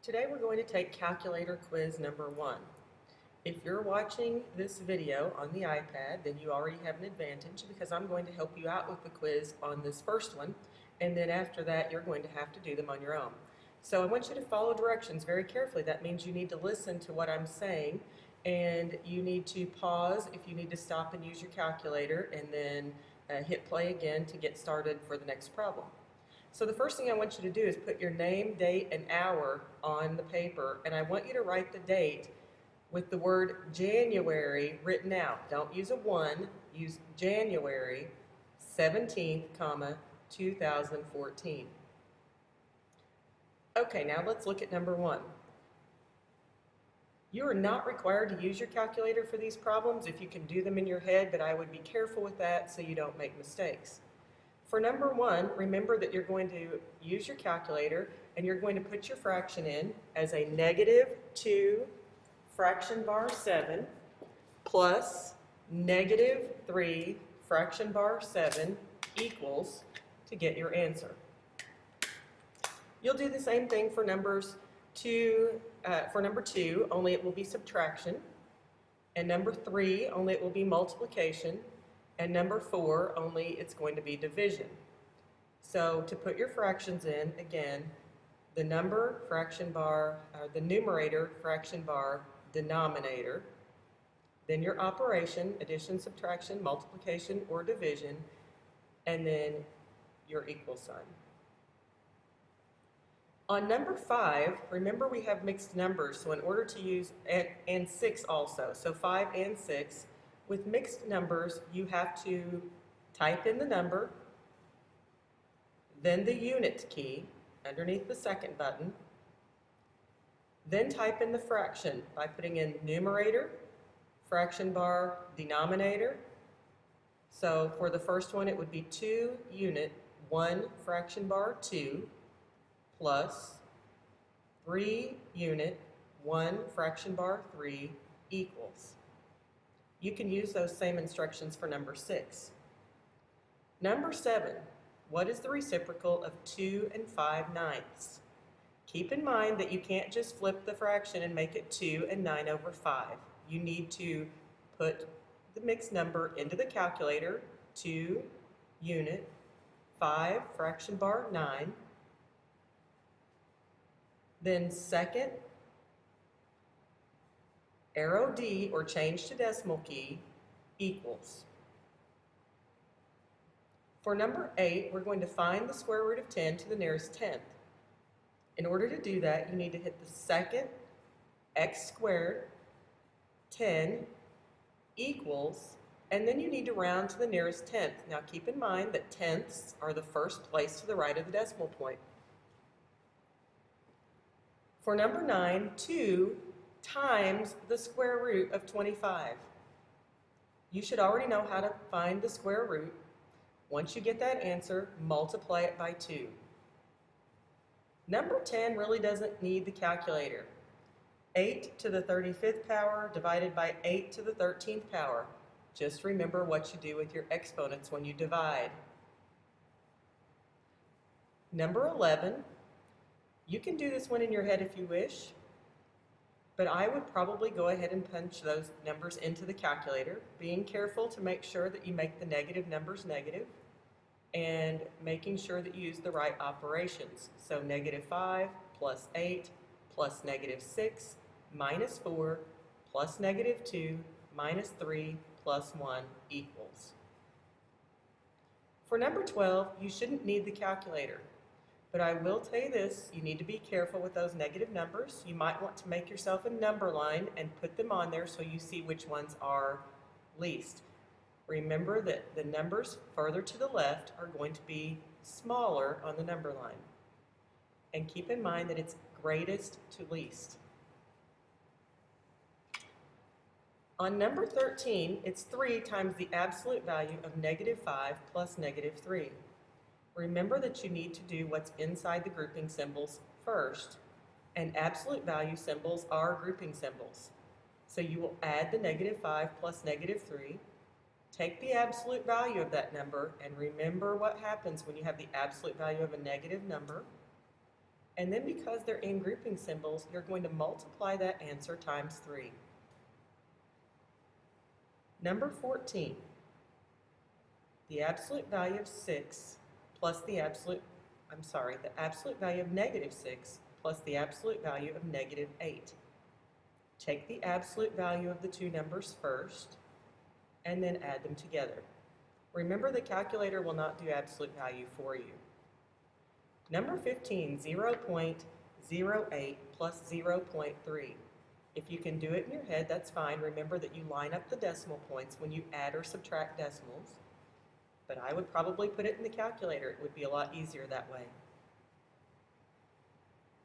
Today we're going to take calculator quiz number 1. If you're watching this video on the iPad, then you already have an advantage because I'm going to help you out with the quiz on this first one, and then after that you're going to have to do them on your own. So I want you to follow directions very carefully. That means you need to listen to what I'm saying, and you need to pause if you need to stop and use your calculator, and then hit play again to get started for the next problem. So the first thing I want you to do is put your name, date, and hour on the paper, and I want you to write the date with the word January written out. Don't use a 1, use January 17th, 2014. Okay, now let's look at number 1. You are not required to use your calculator for these problems if you can do them in your head, but I would be careful with that so you don't make mistakes. For number 1, remember that you're going to use your calculator and you're going to put your fraction in as a negative 2 fraction bar 7 plus negative 3 fraction bar 7 equals to get your answer. You'll do the same thing for number 2, only it will be subtraction, and number 3, only it will be multiplication, and number 4, only it's going to be division. So to put your fractions in, again, the number, fraction bar, the numerator, fraction bar, denominator, then your operation, addition, subtraction, multiplication, or division, and then your equal sign. On number 5, remember we have mixed numbers, so in order to use, and 6 also, so 5 and 6, with mixed numbers, you have to type in the number, then the unit key underneath the second button, then type in the fraction by putting in numerator, fraction bar, denominator. So for the first one, it would be 2 unit 1 fraction bar 2 plus 3 unit 1 fraction bar 3 equals. You can use those same instructions for number 6. Number 7, what is the reciprocal of 2 and 5/9? Keep in mind that you can't just flip the fraction and make it 2 and 9 over 5. You need to put the mixed number into the calculator, 2 unit 5 fraction bar 9, then second, arrow D or change to decimal key equals. For number 8, we're going to find the square root of 10 to the nearest tenth. In order to do that, you need to hit the second x squared 10 equals, and then you need to round to the nearest tenth. Now keep in mind that tenths are the first place to the right of the decimal point. For number 9, 2 times the square root of 25. You should already know how to find the square root. Once you get that answer, multiply it by 2. Number 10 really doesn't need the calculator. 8 to the 35th power divided by 8 to the 13th power. Just remember what you do with your exponents when you divide. Number 11, you can do this one in your head if you wish, but I would probably go ahead and punch those numbers into the calculator, being careful to make sure that you make the negative numbers negative and making sure that you use the right operations. So -5 plus 8 plus -6 minus 4 plus -2 minus 3 plus 1 equals. For number 12, you shouldn't need the calculator. But I will tell you this, you need to be careful with those negative numbers. You might want to make yourself a number line and put them on there so you see which ones are least. Remember that the numbers further to the left are going to be smaller on the number line. And keep in mind that it's greatest to least. On number 13, it's 3 times the absolute value of -5 plus -3. Remember that you need to do what's inside the grouping symbols first, and absolute value symbols are grouping symbols. So you will add the -5 plus -3, take the absolute value of that number, and remember what happens when you have the absolute value of a negative number, And then because they're in grouping symbols, you're going to multiply that answer times 3. Number 14, the absolute value of 6 plus the absolute value of negative 6 plus the absolute value of negative 8. Take the absolute value of the two numbers first and then add them together. Remember, the calculator will not do absolute value for you. Number 15, 0.08 plus 0.3. If you can do it in your head, that's fine. Remember that you line up the decimal points when you add or subtract decimals. But I would probably put it in the calculator. It would be a lot easier that way.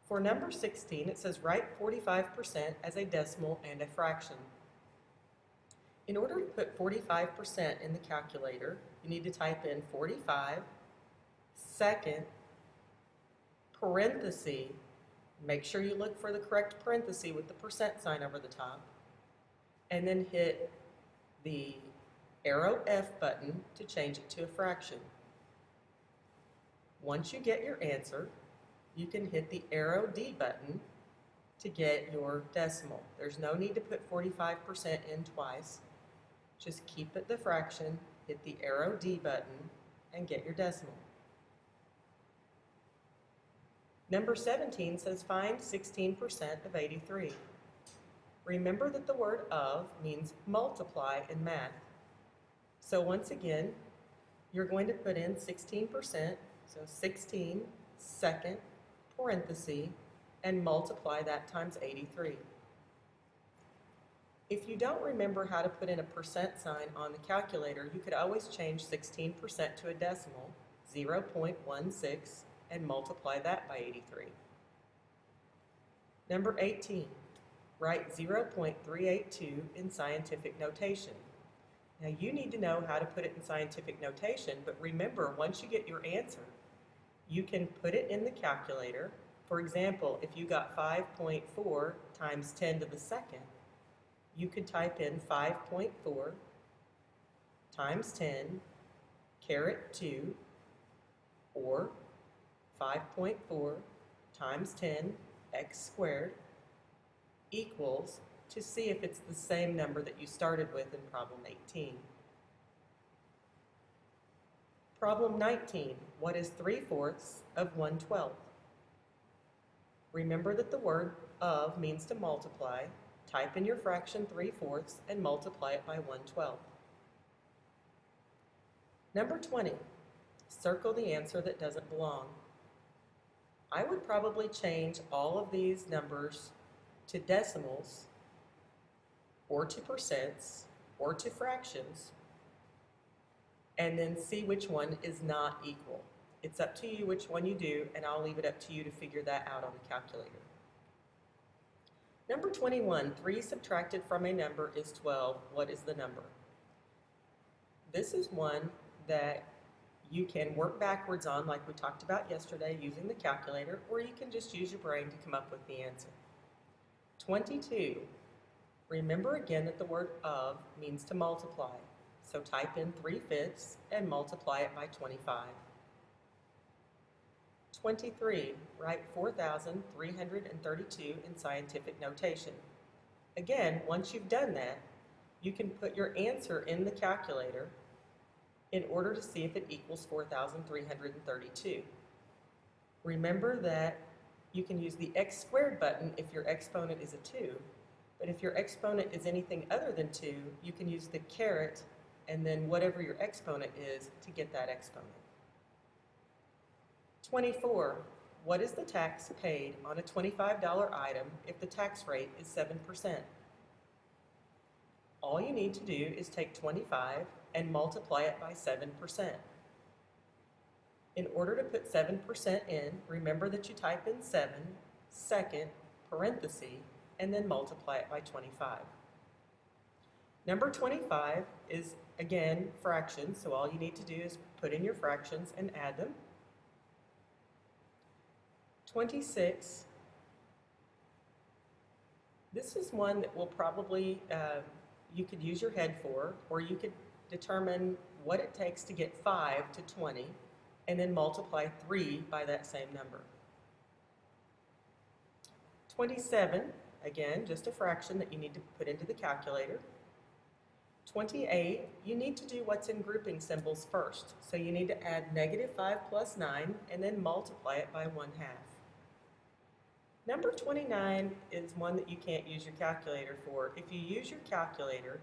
For number 16, it says write 45% as a decimal and a fraction. In order to put 45% in the calculator, you need to type in 45, second, parenthesis, make sure you look for the correct parenthesis with the percent sign over the top, and then hit the arrow F button to change it to a fraction. Once you get your answer, you can hit the arrow D button to get your decimal. There's no need to put 45% in twice. Just keep it the fraction, hit the arrow D button, and get your decimal. Number 17 says find 16% of 83. Remember that the word of means multiply in math. So once again, you're going to put in 16%, so 16, second, parenthesis, and multiply that times 83. If you don't remember how to put in a percent sign on the calculator, you could always change 16% to a decimal, 0.16, and multiply that by 83. Number 18, write 0.382 in scientific notation. Now you need to know how to put it in scientific notation, but remember, once you get your answer, you can put it in the calculator. For example, if you got 5.4 times 10 to the second, you could type in 5.4 times 10 caret 2, or 5.4 times 10 x squared equals, to see if it's the same number that you started with in problem 18. Problem 19, what is 3/4 of 1/12? Remember that the word of means to multiply. Type in your fraction 3/4 and multiply it by 1/12. Number 20, circle the answer that doesn't belong. I would probably change all of these numbers to decimals, or to percents, or to fractions, and then see which one is not equal. It's up to you which one you do, and I'll leave it up to you to figure that out on the calculator. Number 21, 3 subtracted from a number is 12. What is the number? This is one that you can work backwards on, like we talked about yesterday, using the calculator, or you can just use your brain to come up with the answer. 22. Remember again that the word of means to multiply. So type in 3/5 and multiply it by 25. 23. Write 4,332 in scientific notation. Again, once you've done that, you can put your answer in the calculator in order to see if it equals 4,332. Remember that you can use the x squared button if your exponent is a 2, but if your exponent is anything other than 2, you can use the caret and then whatever your exponent is to get that exponent. 24. What is the tax paid on a $25 item if the tax rate is 7%? All you need to do is take 25 and multiply it by 7%. In order to put 7% in, remember that you type in 7, second, parenthesis, and then multiply it by 25. Number 25 is, again, fractions, so all you need to do is put in your fractions and add them. 26, this is one that will probably, you could use your head for, or you could determine what it takes to get 5 to 20, and then multiply 3 by that same number. 27, again, just a fraction that you need to put into the calculator. 28, you need to do what's in grouping symbols first. So you need to add -5 plus 9 and then multiply it by 1/2. Number 29 is one that you can't use your calculator for. If you use your calculator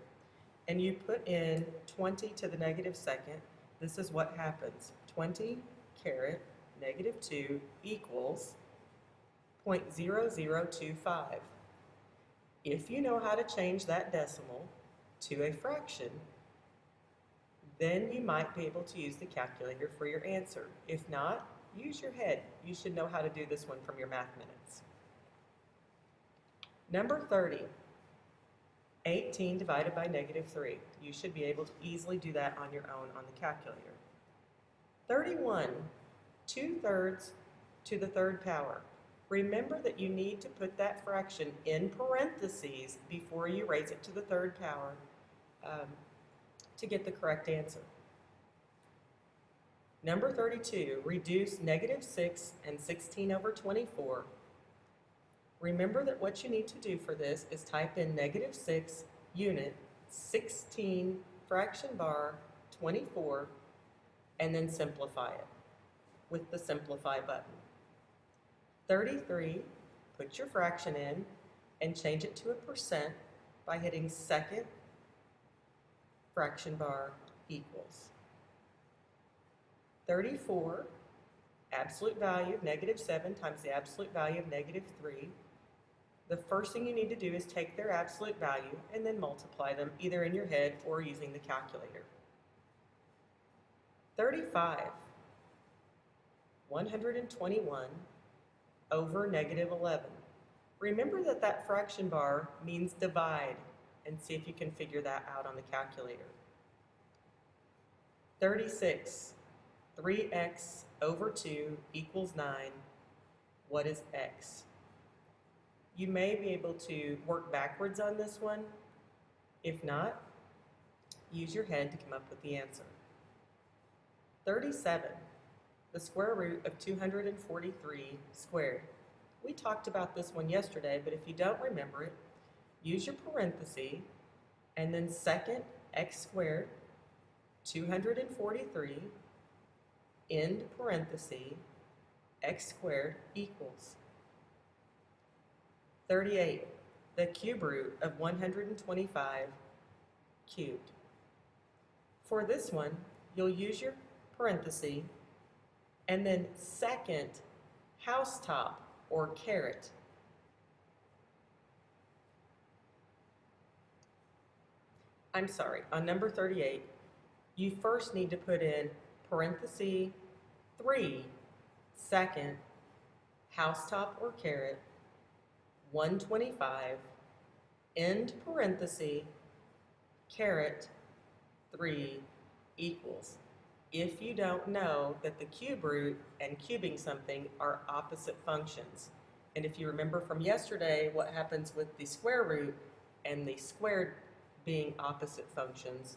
and you put in 20 to the -2nd, this is what happens. 20 caret -2 equals 0.0025. If you know how to change that decimal to a fraction, then you might be able to use the calculator for your answer. If not, use your head. You should know how to do this one from your math minutes. Number 30, 18 divided by -3. You should be able to easily do that on your own on the calculator. 31, 2/3 to the 3rd power. Remember that you need to put that fraction in parentheses before you raise it to the 3rd power to get the correct answer. Number 32, reduce -6 and 16 over 24. Remember that what you need to do for this is type in -6 unit 16 fraction bar 24 and then simplify it with the simplify button. 33, put your fraction in and change it to a percent by hitting second fraction bar equals. 34, absolute value of -7 times the absolute value of -3. The first thing you need to do is take their absolute value and then multiply them either in your head or using the calculator. 35, 121 over -11. Remember that that fraction bar means divide, and see if you can figure that out on the calculator. 36, 3x over 2 equals 9. What is x? You may be able to work backwards on this one. If not, use your head to come up with the answer. 37, the square root of 243 squared. We talked about this one yesterday, but if you don't remember it, use your parenthesis and then second x squared, 243, end parenthesis, x squared equals. 38, the cube root of 125 cubed. For this one, you'll use your parenthesis and then second housetop or caret. I'm sorry, on number 38, you first need to put in parenthesis 3, second, housetop or caret, 125, end parenthesis, caret, 3 equals. If you don't know that the cube root and cubing something are opposite functions, and if you remember from yesterday what happens with the square root and the squared being opposite functions,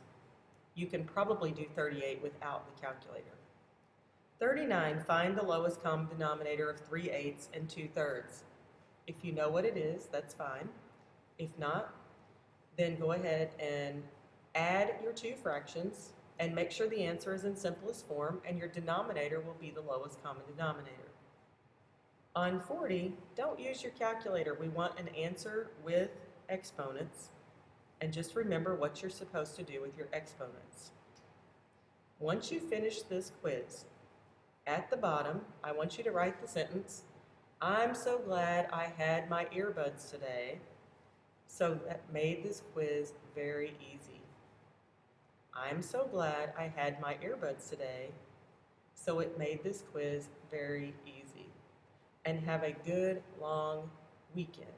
you can probably do 38 without the calculator. 39, find the lowest common denominator of 3/8 and 2/3. If you know what it is, that's fine. If not, then go ahead and add your two fractions and make sure the answer is in simplest form, and your denominator will be the lowest common denominator. On 40, don't use your calculator. We want an answer with exponents, and just remember what you're supposed to do with your exponents. Once you finish this quiz, at the bottom, I want you to write the sentence, "I'm so glad I had my earbuds today, so that made this quiz very easy." I'm so glad I had my earbuds today, so it made this quiz very easy. And have a good long weekend.